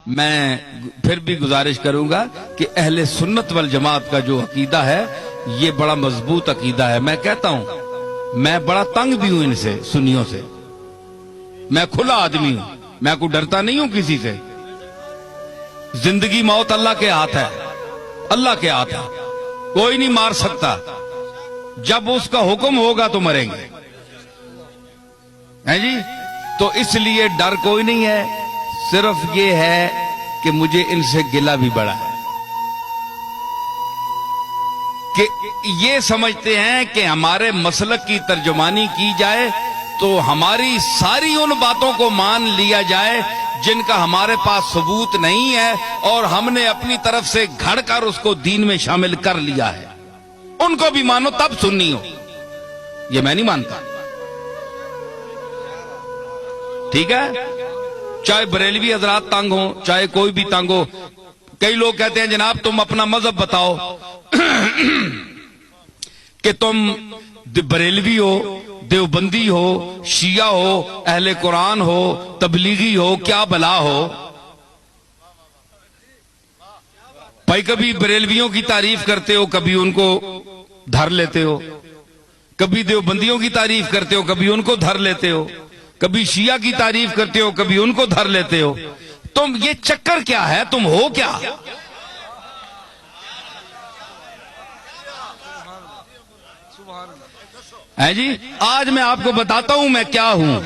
میں پھر بھی گزارش کروں گا کہ اہل سنت والجماعت کا جو عقیدہ ہے یہ بڑا مضبوط عقیدہ ہے. میں کہتا ہوں میں بڑا تنگ بھی ہوں ان سے، سنیوں سے. میں کھلا آدمی ہوں، میں کوئی ڈرتا نہیں ہوں کسی سے. زندگی موت اللہ کے ہاتھ ہے، اللہ کے ہاتھ ہے، کوئی نہیں مار سکتا. جب اس کا حکم ہوگا تو مریں گے ہیں جی. تو اس لیے ڈر کوئی نہیں ہے، صرف یہ ہے کہ مجھے ان سے گلہ بھی بڑا ہے کہ یہ سمجھتے ہیں کہ ہمارے مسلک کی ترجمانی کی جائے تو ہماری ساری ان باتوں کو مان لیا جائے جن کا ہمارے پاس ثبوت نہیں ہے اور ہم نے اپنی طرف سے گھڑ کر اس کو دین میں شامل کر لیا ہے. ان کو بھی مانو تب سنی ہو، یہ میں نہیں مانتا. ٹھیک ہے، چاہے بریلوی حضرات تنگ ہوں، چاہے کوئی بھی تنگ ہو. کئی لوگ کہتے ہیں جناب تم اپنا مذہب بتاؤ کہ تم بریلوی ہو، دیوبندی ہو، شیعہ ہو، اہل قرآن ہو، تبلیغی ہو، کیا بلا ہو. بھائی کبھی بریلویوں کی تعریف کرتے ہو، کبھی ان کو دھر لیتے ہو. کبھی دیوبندیوں کی تعریف کرتے ہو، کبھی ان کو دھر لیتے ہو. کبھی شیعہ کی تعریف کرتے ہو، کبھی ان کو دھر لیتے ہو. تم یہ چکر کیا ہے؟ تم ہو کیا؟ ہے جی. آج میں آپ کو بتاتا ہوں میں کیا ہوں.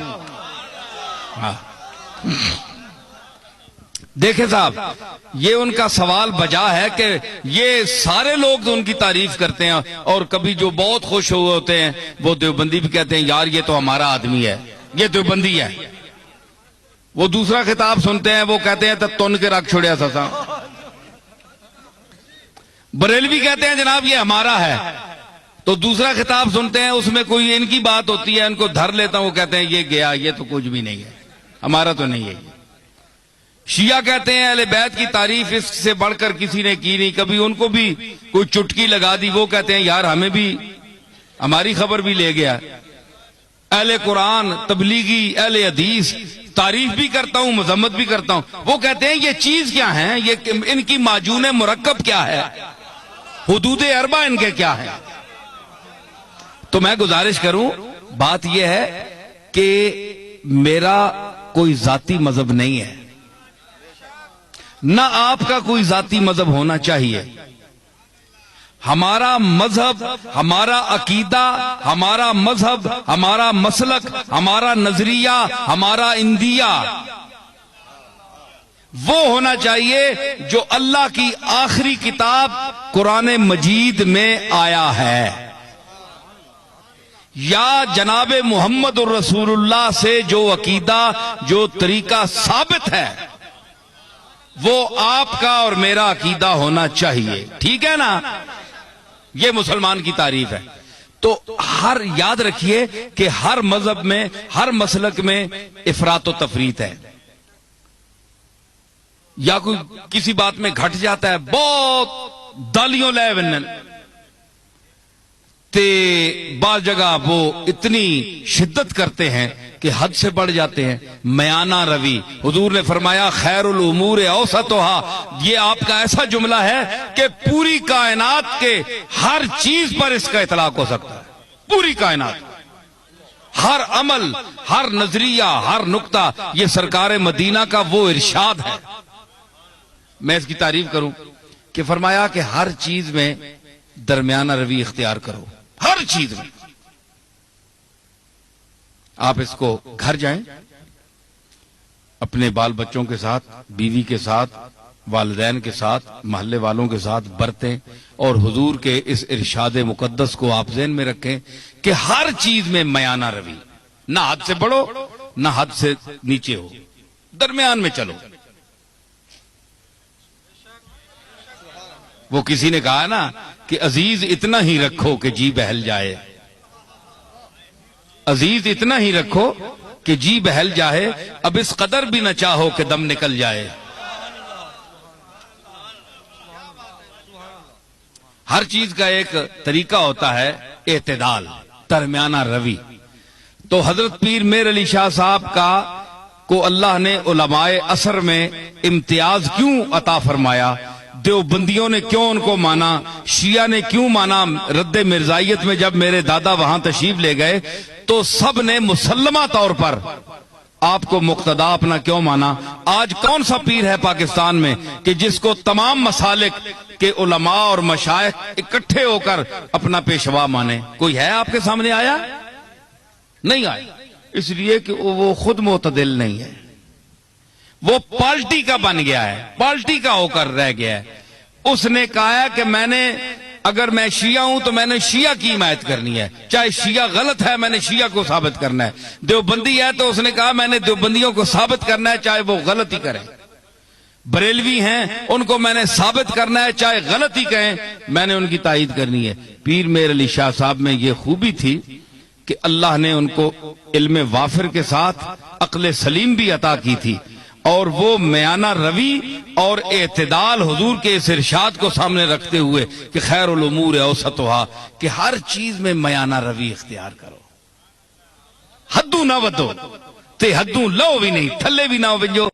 دیکھیں صاحب، یہ ان کا سوال بجا ہے کہ یہ سارے لوگ ان کی تعریف کرتے ہیں اور کبھی جو بہت خوش ہوئے ہوتے ہیں وہ دیوبندی بھی کہتے ہیں یار یہ تو ہمارا آدمی ہے، یہ دیوبندی ہے. وہ دوسرا خطاب سنتے ہیں وہ کہتے ہیں تن کے رکھ چھوڑیا سسا. بریلوی کہتے ہیں جناب یہ ہمارا ہے، تو دوسرا خطاب سنتے ہیں اس میں کوئی ان کی بات ہوتی ہے، ان کو دھر لیتا ہوں، وہ کہتے ہیں یہ گیا، یہ تو کچھ بھی نہیں ہے، ہمارا تو نہیں ہے. شیعہ کہتے ہیں اہل بیت کی تعریف اس سے بڑھ کر کسی نے کی نہیں، کبھی ان کو بھی کوئی چٹکی لگا دی، وہ کہتے ہیں یار ہمیں بھی ہماری خبر بھی لے گیا. اہل قرآن، تبلیغی، اہل حدیث تعریف بھی کرتا ہوں، مذمت بھی کرتا ہوں. وہ کہتے ہیں یہ چیز کیا ہے، یہ ان کی معجون مرکب کیا ہے، حدود اربع ان کے کیا ہے. تو میں گزارش کروں، بات یہ ہے کہ میرا کوئی ذاتی مذہب نہیں ہے، نہ آپ کا کوئی ذاتی مذہب ہونا چاہیے. ہمارا مذہب، ہمارا عقیدہ، ہمارا مذہب، ہمارا مسلک، ہمارا نظریہ، ہمارا اندیہ وہ ہونا چاہیے جو اللہ کی آخری کتاب قرآن مجید میں آیا ہے، یا جناب محمد الرسول اللہ سے جو عقیدہ، جو طریقہ ثابت ہے وہ آپ کا اور میرا عقیدہ ہونا چاہیے. ٹھیک ہے نا؟ یہ مسلمان کی تعریف ہے. تو ہر یاد رکھیے کہ ہر مذہب میں، ہر مسلک میں افراط و تفریط ہے. یا کوئی کسی بات میں گھٹ جاتا ہے، بہت دالیوں لے ونن تے بعض جگہ وہ اتنی شدت کرتے ہیں کہ حد سے بڑھ جاتے ہیں. میانہ روی، حضور نے فرمایا خیر الامور اوسطھا، یہ آپ کا ایسا جملہ ہے کہ پوری کائنات کے ہر چیز پر اس کا اطلاق ہو سکتا ہے. پوری کائنات، ہر عمل، ہر نظریہ، ہر نقطہ، یہ سرکار مدینہ کا وہ ارشاد ہے. میں اس کی تعریف کروں کہ فرمایا کہ ہر چیز میں درمیانہ روی اختیار کرو، ہر چیز میں. آپ اس کو گھر جائیں، اپنے بال بچوں کے ساتھ، بیوی کے ساتھ، والدین کے ساتھ، محلے والوں کے ساتھ برتیں اور حضور کے اس ارشاد مقدس کو آپ ذہن میں رکھیں کہ ہر چیز میں میانہ روی، نہ حد سے بڑھو نہ حد سے نیچے ہو، درمیان میں چلو. وہ کسی نے کہا نا کہ عزیز اتنا ہی رکھو کہ جی بہل جائے، عزیز اتنا ہی رکھو کہ جی بہل جائے، اب اس قدر بھی نہ چاہو کہ دم نکل جائے. ہر چیز کا ایک طریقہ ہوتا ہے، اعتدال، درمیانہ روی. تو حضرت پیر میر علی شاہ صاحب کا کو اللہ نے علماء عصر میں امتیاز کیوں عطا فرمایا، دیوبندیوں نے کیوں ان کو مانا، شیعہ نے کیوں مانا، رد مرزائیت میں جب میرے دادا وہاں تشریف لے گئے تو سب نے مسلمہ طور پر آپ کو مقتدا اپنا کیوں مانا۔ آج کون سا پیر ہے پاکستان میں کہ جس کو تمام مسالک کے علماء اور مشائخ اکٹھے ہو کر اپنا پیشوا مانے؟ کوئی ہے آپ کے سامنے آیا؟ نہیں آیا، اس لیے کہ وہ خود معتدل نہیں ہے، وہ پارٹی کا بن گیا ہے، پارٹی کا ہو کر رہ گیا ہے۔ اس نے کہا ہے کہ اگر میں شیعہ ہوں تو میں نے شیعہ کی حمایت کرنی ہے، چاہے شیعہ غلط ہے میں نے شیعہ کو ثابت کرنا ہے، دیوبندی ہے تو اس نے کہا میں نے دیوبندیوں کو ثابت کرنا ہے چاہے وہ غلط ہی کریں، بریلوی ہیں ان کو میں نے ثابت کرنا ہے چاہے غلط ہی کہیں، میں نے ان کی تائید کرنی ہے۔ پیر میر علی شاہ صاحب میں یہ خوبی تھی کہ اللہ نے ان کو علم وافر کے ساتھ عقل سلیم بھی عطا کی تھی، اور وہ میانہ روی اور اعتدال حضور کے اس ارشاد کو سامنے رکھتے ہوئے کہ خیر الامور اوسطھا، کہ ہر چیز میں میانہ روی اختیار کرو، حدوں نہ ودو تے حدوں لو بھی نہیں، تھلے بھی نہ ہو جو